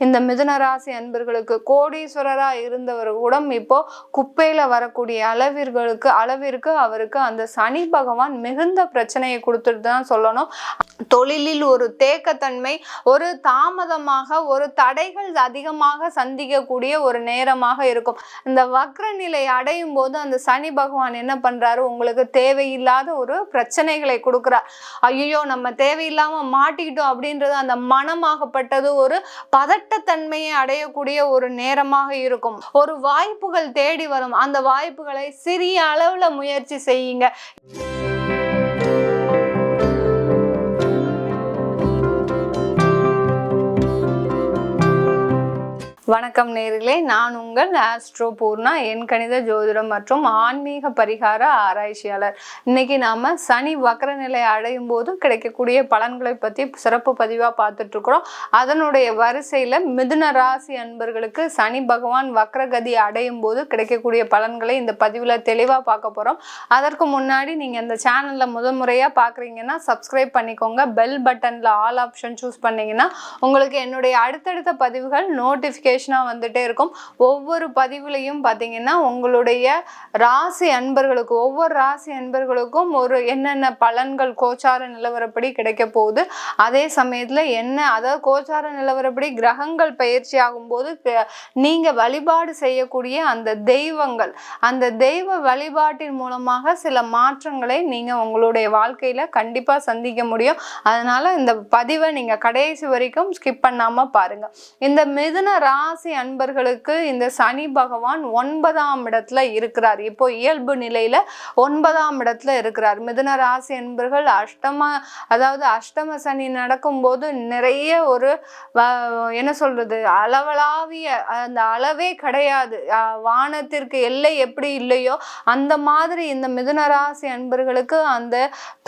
இந்த மிதுன ராசி அன்பர்களுக்கு கோடீஸ்வரரா இருந்தவர் கூட இப்போ குப்பையில வரக்கூடிய அளவிற்கு அவருக்கு அந்த சனி பகவான் மிகுந்த பிரச்சனையை கொடுத்துட்டு தான் சொல்லணும். தொழிலில் ஒரு தேக்கத்தன்மை, ஒரு தாமதமாக, ஒரு தடைகள் அதிகமாக சந்திக்கக்கூடிய ஒரு நேரமாக இருக்கும். இந்த வக்ர நிலை அடையும் போது அந்த சனி பகவான் என்ன பண்றாரு, உங்களுக்கு தேவையில்லாத ஒரு பிரச்சனைகளை கொடுக்கிறார். ஐயோ நம்ம தேவையில்லாம மாட்டிக்கிட்டோம் அப்படின்றது அந்த மனமாகப்பட்டது ஒரு பதட்டத்தன்மையை அடையக்கூடிய ஒரு நேரமாக இருக்கும். ஒரு வாய்ப்புகள் தேடி வரும். அந்த வாய்ப்புகளை சிறிய அளவுல முயற்சி செய்யுங்க. வணக்கம் நேயர்களே, நான் உங்கள் ஆஸ்ட்ரோ பூர்ணா, என் கணித ஜோதிடம் மற்றும் ஆன்மீக பரிகார ஆராய்ச்சியாளர். இன்னைக்கு நாம சனி வக்ர நிலை அடையும் போது கிடைக்கக்கூடிய பலன்களை பற்றி சிறப்பு பதிவாக பார்த்துட்டு இருக்கிறோம். அதனுடைய வரிசையில் மிதுன ராசி அன்பர்களுக்கு சனி பகவான் வக்ரகதி அடையும் போது கிடைக்கக்கூடிய பலன்களை இந்த பதிவில் தெளிவாக பார்க்க போகிறோம். அதற்கு முன்னாடி நீங்கள் இந்த சேனலில் முதன்முறையாக பார்க்குறீங்கன்னா சப்ஸ்கிரைப் பண்ணிக்கோங்க. பெல் பட்டனில் ஆல் ஆப்ஷன் சூஸ் பண்ணிங்கன்னா உங்களுக்கு என்னுடைய அடுத்தடுத்த பதிவுகள் நோட்டிஃபிகேஷன் வந்துட்டே இருக்கும். ஒவ்வொரு பதிவுலையும் பார்த்தீங்கன்னா உங்களுடைய ராசி அன்பர்களுக்கு, ஒவ்வொரு ராசி அன்பர்களுக்கும் ஒரு என்னென்ன பலன்கள் கோச்சார நிலவரப்படி கிடைக்க போகுது, அதே சமயத்தில் அதாவது கோச்சார நிலவரப்படி கிரகங்கள் பயிற்சி ஆகும்போது நீங்க வழிபாடு செய்யக்கூடிய அந்த தெய்வங்கள், அந்த தெய்வ வழிபாட்டின் மூலமாக சில மாற்றங்களை நீங்க உங்களுடைய வாழ்க்கையில கண்டிப்பா சந்திக்க முடியும். அதனால இந்த பதிவை நீங்க கடைசி வரைக்கும் ஸ்கிப் பண்ணாம பாருங்க. இந்த மிதுன ராசி அன்பர்களுக்கு இந்த சனி பகவான் 9ஆம் இடத்துல இருக்கிறார். இப்போ இயல்பு நிலையில 9ஆம் இடத்துல இருக்கிறார். மிதுன ராசி அன்பர்கள் அஷ்டம சனி நடக்கும்போது நிறைய ஒரு என்ன சொல்றது, அளவலாவிய அந்த அளவே கிடையாது. வானத்திற்கு எல்லை எப்படி இல்லையோ அந்த மாதிரி இந்த மிதுன ராசி அன்பர்களுக்கு அந்த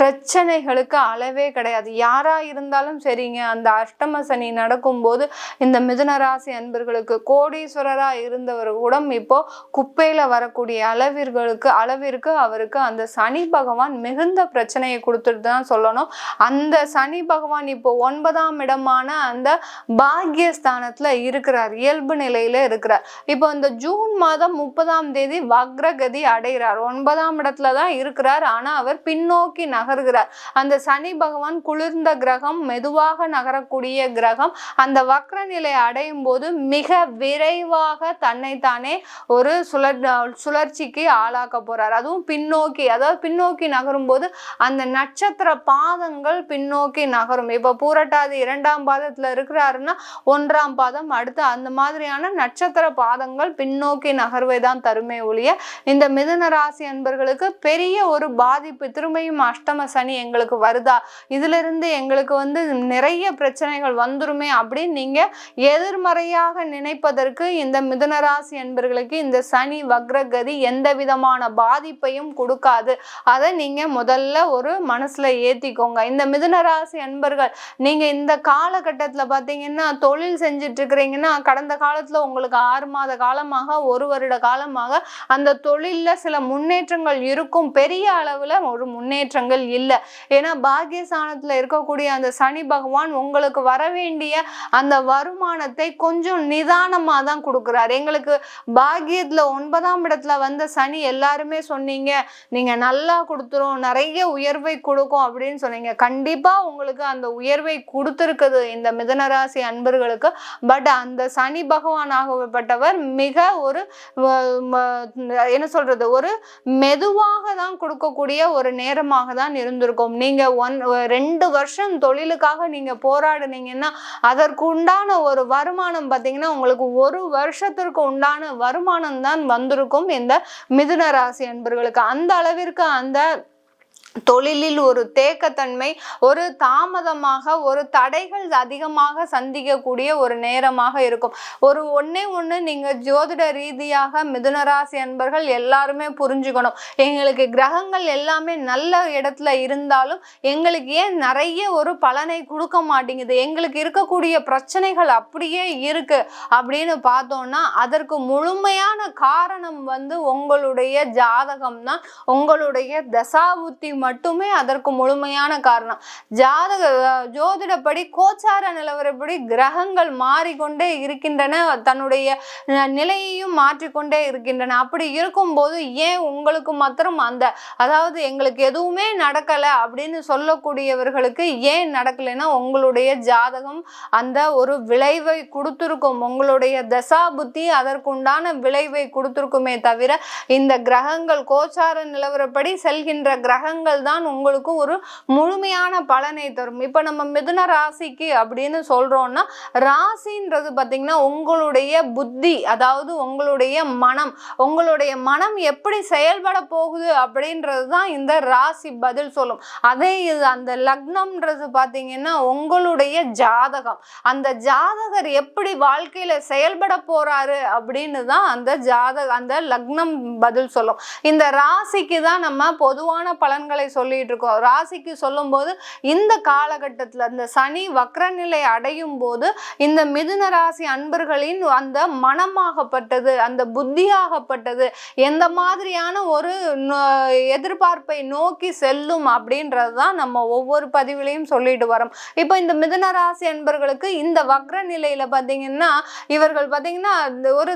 பிரச்சனைகளுக்கு அளவே கிடையாது. யாரா இருந்தாலும் சரிங்க, அந்த அஷ்டம சனி நடக்கும்போது இந்த மிதுன ராசி அன்பர்களுக்கு கோடீஸ்வரரா இருந்தவர் கூட இப்போ குப்பையில வரக்கூடிய அளவிற்கு அவருக்கு அந்த சனி பகவான் மிகுந்த பிரச்சனையை கொடுத்துட்டு தான் சொல்லணும். அந்த சனி பகவான் இப்போ 9ஆம் இடமான அந்த பாக்யஸ்தானத்துல இருக்கிறார், இயல்பு நிலையில இருக்கிறார். இப்போ இந்த ஜூன் மாதம் 30ஆம் தேதி வக்ரகதி அடைகிறார். 9ஆம் இடத்துல தான் இருக்கிறார், ஆனா அவர் பின்னோக்கி நகர்கிறார். அந்த சனி பகவான் குளிர்ந்த கிரகம், மெதுவாக நகரக்கூடிய கிரகம். அந்த வக்ர நிலை அடையும் போது மிக விரைவாக தன்னைத்தானே ஒரு சுழற்சிக்கு ஆளாக்க போறார். அதுவும் பின்னோக்கி, அதாவது பின்னோக்கி நகரும் போது அந்த நட்சத்திர பாதங்கள் பின்னோக்கி நகரும். இப்ப பூரட்டாதி 2ஆம் பாதத்துல இருக்கிறாருன்னா 1ஆம் பாதம் அடுத்து அந்த மாதிரியான நட்சத்திர பாதங்கள் பின்னோக்கி நகர்வை தான் தருமே ஒழிய இந்த மிதுன ராசி அன்பர்களுக்கு பெரிய ஒரு பாதிப்பு, திரும்பியும் அஷ்டம சனி எங்களுக்கு வருதா, இதுல இருந்து எங்களுக்கு நிறைய பிரச்சனைகள் வந்துருமே அப்படின்னு நீங்க எதிர்மறையாக நினைப்பதற்கு இந்த மிதுன ராசி அன்பர்களுக்கு இந்த சனி வக்ரகதி எந்த விதமான பாதிப்பையும் கொடுக்காது. அதை நீங்க முதல்ல ஒரு மனசுல ஏத்திக்கோங்க. இந்த மிதுன ராசி அன்பர்கள் நீங்க இந்த காலகட்டத்துல பாத்தீங்கன்னா தொழில் செஞ்சுட்டு இருக்கிறீங்கன்னா, கடந்த காலத்துல உங்களுக்கு 6 மாத காலமாக, 1 வருட காலமாக அந்த தொழில்ல சில முன்னேற்றங்கள் இருக்கும். பெரிய அளவுல ஒரு முன்னேற்றங்கள் இல்லை. ஏன்னா பாக்யஸ்தானத்துல இருக்கக்கூடிய அந்த சனி பகவான் உங்களுக்கு வர வேண்டிய அந்த வருமானத்தை கொஞ்சம் நிதானமா தான் கொடுக்குறாரு. எங்களுக்கு பாக்கியத்துல 9ஆம் இடத்துல வந்த சனி எல்லாருமே சொன்னீங்க நீங்க நல்லா கொடுத்துரும், நிறைய உயர்வை கொடுக்கும் அப்படின்னு சொன்னீங்க. கண்டிப்பா உங்களுக்கு அந்த உயர்வை கொடுத்துருக்குது இந்த மிதுனராசி அன்பர்களுக்கு. பட் அந்த சனி பகவான் ஆகப்பட்டவர் மிக ஒரு என்ன சொல்றது, ஒரு மெதுவாக தான் கொடுக்கக்கூடிய ஒரு நேரமாக தான் இருந்திருக்கும். நீங்க 2 வருஷம் தொழிலுக்காக நீங்க போராடுனீங்கன்னா அதற்கு உண்டான ஒரு வருமானம் பார்த்தீங்கன்னா உங்களுக்கு 1 வருஷத்திற்கு உண்டான வருமானம் தான் வந்திருக்கும் இந்த மிதுன ராசி அன்பர்களுக்கு. அந்த அளவிற்கு அந்த தொழிலில் ஒரு தேக்கத்தன்மை, ஒரு தாமதமாக, ஒரு தடைகள் அதிகமாக சந்திக்கக்கூடிய ஒரு நேரமாக இருக்கும். ஒண்ணு நீங்க ஜோதிட ரீதியாக மிதுனராசி அன்பர்கள் எல்லாருமே புரிஞ்சுக்கணும். எங்களுக்கு கிரகங்கள் எல்லாமே நல்ல இடத்துல இருந்தாலும் எங்களுக்கு ஏன் நிறைய ஒரு பலனை கொடுக்க மாட்டேங்குது, எங்களுக்கு இருக்கக்கூடிய பிரச்சனைகள் அப்படியே இருக்கு அப்படின்னு பார்த்தோம்னா அதற்கு முழுமையான காரணம் உங்களுடைய ஜாதகம் தான், உங்களுடைய தசாபுத்தி மட்டுமே அதற்கு முழுமையான காரணம். ஜோதிடப்படி கோச்சார நிலவரப்படி கிரகங்கள் மாறிக்கொண்டே இருக்கின்றன, தன்னுடைய நிலையையும் மாற்றிக்கொண்டே இருக்கின்றன. அப்படி இருக்கும்போது ஏன் உங்களுக்கு மாத்திரம் அதாவது எங்களுக்கு எதுவுமே நடக்கல அப்படின்னு சொல்லக்கூடியவர்களுக்கு ஏன் நடக்கலைன்னா உங்களுடைய ஜாதகம் அந்த ஒரு விளைவை கொடுத்திருக்கும். உங்களுடைய தசா புத்தி அதற்குண்டான விளைவை கொடுத்திருக்குமே தவிர இந்த கிரகங்கள் கோச்சார நிலவரப்படி செல்கின்ற கிரகங்கள் தான் உங்களுக்கு ஒரு முழுமையான பலனை தரும். இப்ப நம்ம மிதுன ராசிக்கு அப்படின்னு சொல்றோம்னா, ராசின்றது பாத்தீங்கன்னா உங்களுடைய புத்தி, அதாவது உங்களுடைய மனம் எப்படி செயல்பட போகுது அப்படின்றது தான் இந்த ராசி பதில் சொல்லும். அதே அந்த லக்னம்ன்றது பாத்தீங்கன்னா உங்களுடைய ஜாதகம், அந்த ஜாதகர் எப்படி வாழ்க்கையில செயல்பட போறாரு அப்படின்னு தான் அந்த லக்னம் பதில் சொல்லும். இந்த ராசிக்கு தான் நம்ம பொதுவான பலன்களை சொல்லிட்டு இருக்கோம். ராசிக்கு சொல்லும் போது இந்த காலகட்டத்துல இந்த சனி வக்ரநிலை அடையும் போது இந்த மிதுன ராசி அன்பர்களின் அந்த மனமாகப்பட்டது, அந்த புத்தியாகப்பட்டது எந்த மாதிரியான ஒரு எதிர்பார்ப்பை நோக்கி செல்லும் அப்படின்றது தான் நம்ம ஒவ்வொரு பதிவிலையும் சொல்லிட்டு வரோம். இப்போ இந்த மிதுன ராசி அன்பர்களுக்கு இந்த வக்ர நிலையில பாத்தீங்கன்னா இவர்கள் பாத்தீங்கன்னா ஒரு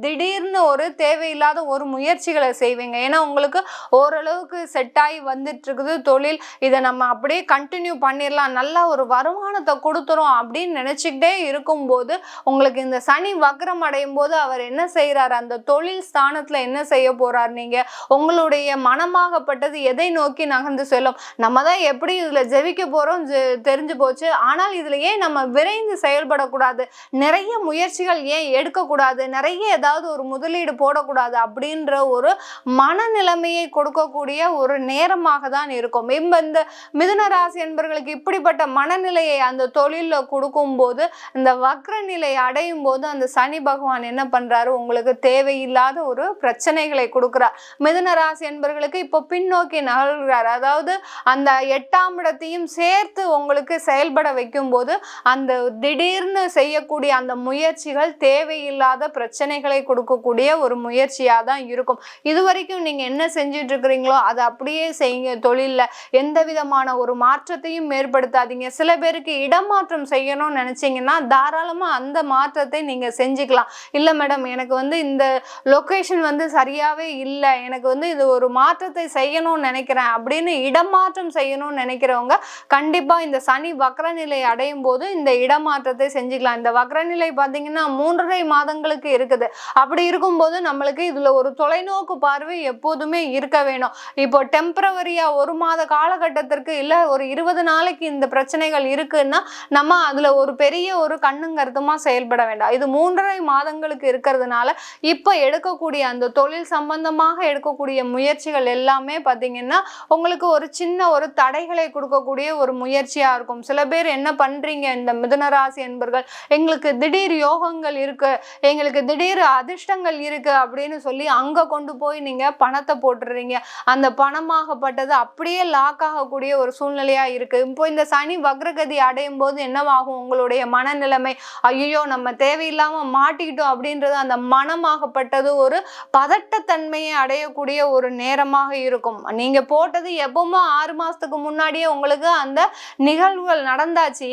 திடீர்னு தேவையில்லாத ஒரு முயற்சிகளை செய்வீங்க. ஏன்னா உங்களுக்கு ஓரளவுக்கு செட் ஆகி வந்துட்டு இருக்குது தொழில், இதை நம்ம அப்படியே கண்டினியூ பண்ணிடலாம், நல்ல ஒரு வருமானத்தை கொடுத்துரும் அப்படின்னு நினைச்சுக்கிட்டே இருக்கும்போது உங்களுக்கு இந்த சனி வக்ரம் அடையும் போது அவர் என்ன செய்யறாரு, அந்த தொழில் ஸ்தானத்துல என்ன செய்ய போறார், நீங்க உங்களுடைய மனமாகப்பட்டது எதை நோக்கி நகர்ந்து செல்லும். நம்ம தான் எப்படி இதுல ஜெயிக்க போறோம் தெரிஞ்சு போச்சு, ஆனால் இதுல ஏன் நம்ம விரைந்து செயல்படக்கூடாது, நிறைய முயற்சிகள் ஏன் எடுக்கக்கூடாது, நிறைய ஏதாவது ஒரு முதலீடு போடக்கூடாது அப்படின்ற ஒரு மனநிலைமையை கொடுக்கக்கூடிய ஒரு நேரமாக தான் இருக்கும். இந்த மிதுன ராசி என்பவர்களுக்கு இப்படிப்பட்ட மனநிலையை அந்த தொழில கொடுக்கும் போது இந்த வக்ர நிலை அடையும் போது அந்த சனி பகவான் என்ன பண்றாரு, உங்களுக்கு தேவையில்லாத ஒரு பிரச்சனைகளை கொடுக்கிறார். மிதுன ராசி என்பவர்களுக்கு இப்போ பின்னோக்கி நகர்கிறார். அதாவது அந்த 8ஆம் இடத்தையும் சேர்த்து உங்களுக்கு செயல்பட வைக்கும் போது அந்த திடீர்னு செய்யக்கூடிய அந்த முயற்சிகள் தேவையில்லாத பிரச்சனைகளை கொடுக்கக்கூடிய ஒரு முயற்சியா தான் இருக்கும். இதுவரைக்கும் நீங்க என்ன செஞ்சுட்டு இருக்கிறீங்களோ அதை அப்படியே செய்யுங்க. தொழில்ல எந்த விதமான ஒரு மாற்றத்தையும் ஏற்படுத்தாதீங்க. சில பேருக்கு இடமாற்றம் செய்யணும்னு நினைச்சீங்கன்னா தாராளமா அந்த மாற்றத்தை நீங்க செஞ்சுக்கலாம். இல்ல மேடம், எனக்கு இந்த லொகேஷன் சரியாவே இல்லை, எனக்கு இது ஒரு மாற்றத்தை செய்யணும்னு நினைக்கிறேன் அப்படின்னு இடமாற்றம் செய்யணும்னு நினைக்கிறவங்க கண்டிப்பா இந்த சனி வக்ரநிலை அடையும் போது இந்த இடமாற்றத்தை செஞ்சுக்கலாம். இந்த வக்ரநிலை பாத்தீங்கன்னா 3.5 மாதங்களுக்கு இருக்குது. அப்படி இருக்கும்போது நம்மளுக்கு இதுல ஒரு தொலைநோக்கு பார்வை எப்போதுமே இருக்க வேணும். இப்போ டெம்பரவரியா 1 மாத காலகட்டத்திற்கு இல்ல ஒரு 20 நாளைக்கு இந்த பிரச்சனைகள் இருக்குன்னா நம்ம அதுல ஒரு பெரிய ஒரு கண்ணுங்கருத்துமா செயல்பட வேண்டாம். இது 3.5 மாதங்களுக்கு இருக்கிறதுனால இப்ப எடுக்கக்கூடிய அந்த தொழில் சம்பந்தமாக எடுக்கக்கூடிய முயற்சிகள் எல்லாமே பாத்தீங்கன்னா உங்களுக்கு ஒரு சின்ன ஒரு தடைகளை கொடுக்கக்கூடிய ஒரு முயற்சியா இருக்கும். சில பேர் என்ன பண்றீங்க, இந்த மிதுன ராசி என்பர்கள் எங்களுக்கு திடீர் யோகங்கள் இருக்கு, எங்களுக்கு திடீர் அதிர்ஷ்டங்கள் இருக்கு அப்படின்னு சொல்லி அங்க கொண்டு போய் நீங்க பணத்தை போட்டுறீங்க. அந்த பணமாகப்பட்டது அப்படியே லாக் ஆகக்கூடிய ஒரு சூழ்நிலையா இருக்கு. இப்போ இந்த சனி வக்ரகதி அடையும் போது என்னவாகும், உங்களுடைய மனநிலைமை ஐயோ நம்ம தேவையில்லாம மாட்டிக்கிட்டோம் அப்படின்றது அந்த மனமாகப்பட்டது ஒரு பதட்டத்தன்மையை அடையக்கூடிய ஒரு நேரமாக இருக்கும். நீங்க போட்டது எப்பவுமே 6 மாசத்துக்கு முன்னாடியே உங்களுக்கு அந்த நிகழ்வுகள் நடந்தாச்சு,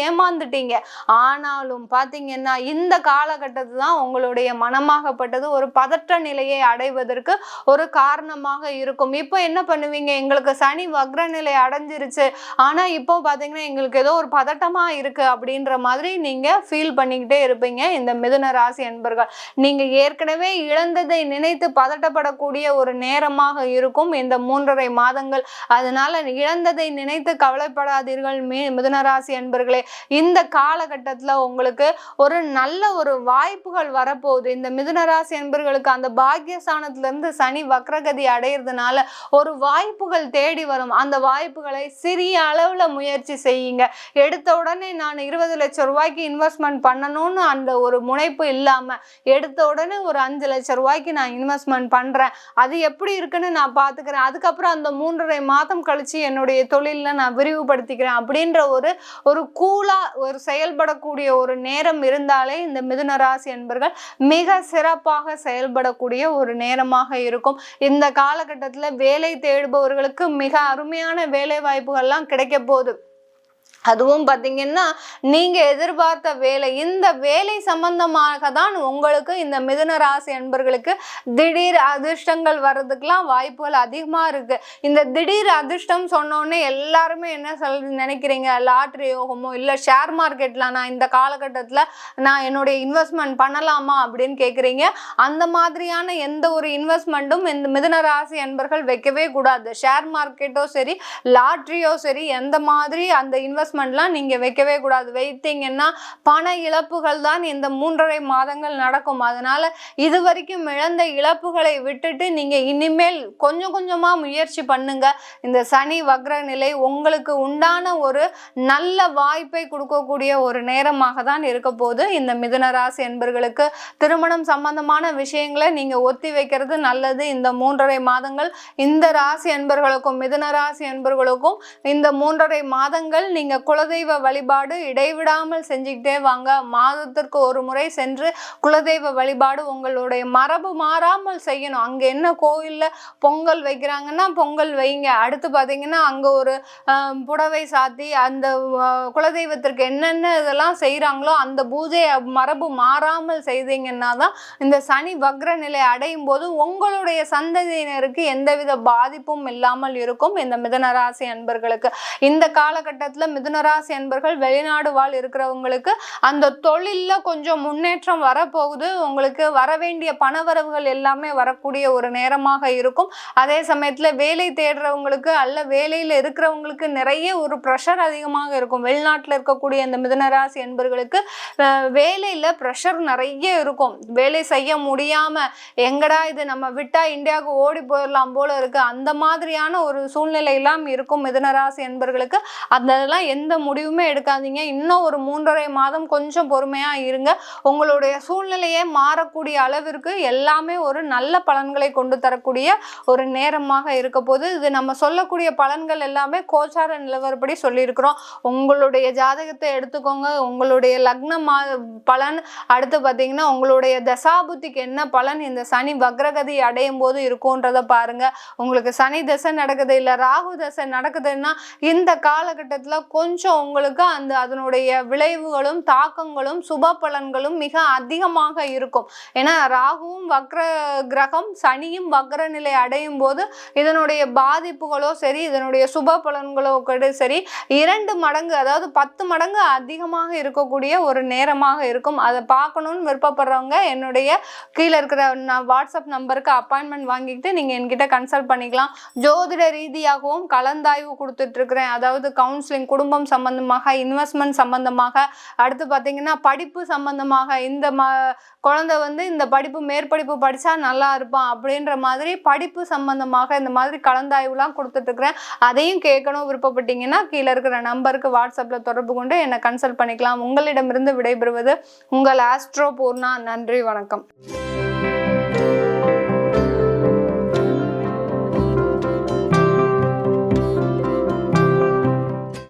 ஏமாந்துட்டீங்க. ஆனாலும் பாத்தீங்கன்னா இந்த காலகட்டத்தில் தான் உங்களுடைய மனமாகப்பட்டது ஒரு பதற்ற நிலையை அடைவதற்கு ஒரு காரணமாக இருக்கும். இப்போ என்ன பண்ணுவீங்க, எங்களுக்கு சனி வக்ர நிலை அடைஞ்சிருச்சு, ஆனா இப்போ பாத்தீங்கன்னா எங்களுக்கு ஏதோ ஒரு பதட்டமா இருக்கு அப்படின்ற மாதிரி நீங்க ஃபீல் பண்ணிக்கிட்டே இருப்பீங்க. இந்த மிதுன ராசி என்பர்கள் நீங்க ஏற்கனவே இழந்ததை நினைத்து பதட்டப்படக்கூடிய ஒரு நேரமாக இருக்கும் இந்த 3.5 மாதங்கள். அதனால இழந்ததை நினைத்து கவலைப்படாதீர்கள் மிதுன ராசி என்பர்களே. இந்த காலகட்டத்துல உங்களுக்கு ஒரு நல்ல ஒரு வாய்ப்புகள் வரப்போகுது. இந்த மிதுன ராசி என்பர்களுக்கு அந்த பாக்கியஸ்தானத்துல இருந்து சனி வக்ரகதி அடையிறதுனால ஒரு வாய்ப்புகள் தேடி வரும். அந்த வாய்ப்புகளை சிறிய அளவுல முயற்சி செய்யுங்க. எடுத்த உடனே நான் 20 லட்சம் ரூபாய்க்கு இன்வெஸ்ட்மெண்ட் பண்ணணும்னு அந்த ஒரு முனைப்பு இல்லாம எடுத்த உடனே ஒரு 5 லட்சம் ரூபாய்க்கு நான் இன்வெஸ்ட்மெண்ட் பண்றேன், அது எப்படி இருக்குன்னு நான் பாத்துக்கிறேன், அதுக்கப்புறம் அந்த 3.5 மாதம் கழிச்சு என்னுடைய தொழில நான் விரிவுபடுத்திக்கிறேன் அப்படின்ற ஒரு கூலா ஒரு செயல்படக்கூடிய ஒரு நேரம் இருந்தாலே இந்த மிதுன ராசி என்பர்கள் மிக சிறப்பாக செயல்படக்கூடிய ஒரு நேரமாக இருக்கும். இந்த காலகட்டத்தில் காலகட்டத்துல வேலை தேடுபவர்களுக்கு மிக அருமையான வேலை வாய்ப்புகள்லாம் கிடைக்க போகுது. அதுவும் பார்த்தீங்கன்னா நீங்க எதிர்பார்த்த வேலை, இந்த வேலை சம்பந்தமாக தான் உங்களுக்கு இந்த மிதுன ராசி அன்பர்களுக்கு திடீர் அதிர்ஷ்டங்கள் வர்றதுக்கெல்லாம் வாய்ப்புகள் அதிகமா இருக்கு. இந்த திடீர் அதிர்ஷ்டம் சொன்னோடனே எல்லாருமே என்ன நினைக்கிறீங்க, லாட்ரி யோகமோ இல்ல ஷேர் மார்க்கெட்ல நான் இந்த காலகட்டத்துல நான் என்னுடைய இன்வெஸ்ட்மெண்ட் பண்ணலாமா அப்படின்னு கேட்குறீங்க. அந்த மாதிரியான எந்த ஒரு இன்வெஸ்ட்மெண்ட்டும் இந்த மிதுன ராசி அன்பர்கள் வைக்கவே கூடாது. ஷேர் மார்க்கெட்டோ சரி, லாட்ரியோ சரி, எந்த மாதிரி அந்த இன்வெஸ்ட்மெண்ட்லாம் நீங்க வைக்கவே கூடாது. வைத்தீங்கன்னா பண இழப்புகள் தான் இந்த 3.5 மாதங்கள் நடக்கும். அதனால இது வரைக்கும் இழந்த இழப்புகளை விட்டுட்டு நீங்க இனிமேல் கொஞ்சம் கொஞ்சமா முயற்சி பண்ணுங்க. இந்த சனி வக்ர நிலை உங்களுக்கு உண்டான ஒரு நல்ல வாய்ப்பை கொடுக்கக்கூடிய ஒரு நேரமாக தான் இருக்க போது. இந்த மிதுன ராசி என்பர்களுக்கு திருமணம் சம்பந்தமான விஷயங்களை நீங்க ஒத்தி வைக்கிறது நல்லது. இந்த 3.5 மாதங்கள் இந்த ராசி அன்பர்களுக்கும் மிதுன ராசி அன்பர்களுக்கும் இந்த 3.5 மாதங்கள் நீங்க குலதெய்வ வழிபாடு இடைவிடாமல் செஞ்சுக்கிட்டே வாங்க. மாதத்திற்கு ஒரு முறை சென்று குலதெய்வ வழிபாடு உங்களுடைய மரபு மாறாமல் செய்யணும். அங்க என்ன கோயில்ல பொங்கல் வைக்கிறாங்கன்னா பொங்கல் வைங்க. அடுத்து பார்த்தீங்கன்னா அங்க ஒரு புடவை சாத்தி அந்த குலதெய்வத்திற்கு என்னென்ன இதெல்லாம் செய்யறாங்களோ அந்த பூஜை மரபு மாறாமல் செய்தீங்கன்னா தான் இந்த சனி வக்ர நிலை அடையும் போது உங்களுடைய சந்ததியினருக்கு எந்தவித பாதிப்பும் இல்லாமல் இருக்கும். இந்த மிதுனராசி அன்பர்களுக்கு இந்த காலகட்டத்தில் மிதுனராசி அன்பர்கள் வெளிநாடு வாழ் இருக்கிறவங்களுக்கு அந்த தொழில்ல கொஞ்சம் முன்னேற்றம் வரப்போகுது. உங்களுக்கு வர வேண்டிய பணவரவுகள் எல்லாமே வரக்கூடிய ஒரு நேரமாக இருக்கும். அதே சமயத்துல வேலை தேடுறவங்களுக்கு அல்ல வேலையில இருக்கிறவங்களுக்கு நிறைய ஒரு ப்ரெஷர் அதிகமாக இருக்கும். வெளிநாட்டுல இருக்கக்கூடிய இந்த மிதுனராசி அன்பர்களுக்கு வேலையில ப்ரெஷர் நிறைய இருக்கும். வேலை செய்ய முடியாம எங்கடா இது நம்ம விட்டா இந்தியாவுக்கு ஓடி போயிடலாம் போல இருக்கு, அந்த மாதிரியான ஒரு சூழ்நிலை எல்லாம் இருக்கும் மிதுனராசி அன்பர்களுக்கு. அதெல்லாம் எந்த முடிவுமே எடுக்காதீங்க. இன்னும் ஒரு 3.5 மாதம் கொஞ்சம் பொறுமையா இருங்க. உங்களுடைய சூழ்நிலையே மாறக்கூடிய அளவிற்கு எல்லாமே ஒரு நல்ல பலன்களை கொண்டு தரக்கூடிய ஒரு நேரமாக இருக்க போது. இது நம்ம சொல்லக்கூடிய பலன்கள் எல்லாமே கோச்சார நிலவரப்படி சொல்லியிருக்கிறோம். உங்களுடைய ஜாதகத்தை எடுத்துக்கோங்க. உங்களுடைய லக்ன பலன், அடுத்து பார்த்தீங்கன்னா உங்களுடைய தசாபுத்திக்கு என்ன பலன் இந்த சனி வக்ரகதி அடையும் போது இருக்கும்ன்றத பாருங்க. உங்களுக்கு சனி தசை நடக்குது இல்ல ராகு தசை நடக்குதுன்னா இந்த காலகட்டத்துல கொஞ்சம் உங்களுக்கு அதனுடைய விளைவுகளும் தாக்கங்களும் சுப பலன்களும் மிக அதிகமாக இருக்கும். ஏன்னா ராகுவும் வக்ர கிரகம், சனியும் வக்ர நிலை அடையும் போது இதனுடைய பாதிப்புகளோ சரி, இதனுடைய சுப பலன்களோ சரி 2 மடங்கு, அதாவது 10 மடங்கு அதிகமாக இருக்கக்கூடிய ஒரு நேரமாக இருக்கும். அதை பார்க்கணும்னு விருப்பப்படுறவங்க என்னுடைய கீழே இருக்கிற வாட்ஸ்அப் நம்பருக்கு அப்பாயின்மெண்ட் வாங்கிக்கிட்டு நீங்க என்கிட்ட கன்சல்ட் பண்ணிக்கலாம். ஜோதிட ரீதியாகவும் கலந்தாய்வு கொடுத்துட்டு இருக்கிறேன். அதாவது கவுன்சிலிங், குடும்பம் சம்பந்தமாக, இன்வெஸ்ட்மெண்ட் சம்பந்தமாக, அடுத்து பார்த்தீங்கன்னா படிப்பு சம்பந்தமாக, இந்த குழந்தை இந்த படிப்பு மேற்படிப்பு படிச்சா நல்லா இருப்பான் அப்படின்ற மாதிரி படிப்பு சம்பந்தமாக இந்த மாதிரி கலந்தாய்வுலாம் கொடுத்துட்டு இருக்கிறேன். அதையும் கேட்கணும் விருப்பப்பட்டீங்கன்னா கீழே இருக்கிற நம்பருக்கு வாட்ஸ்அப்ல தொடர்பு கொண்டு என்னை கன்சல்ட் பண்ணிக்கலாம். உங்களிடமிருந்து விடைபெறுவது உங்கள் ஆஸ்ட்ரோ பூர்ணா. நன்றி, வணக்கம்.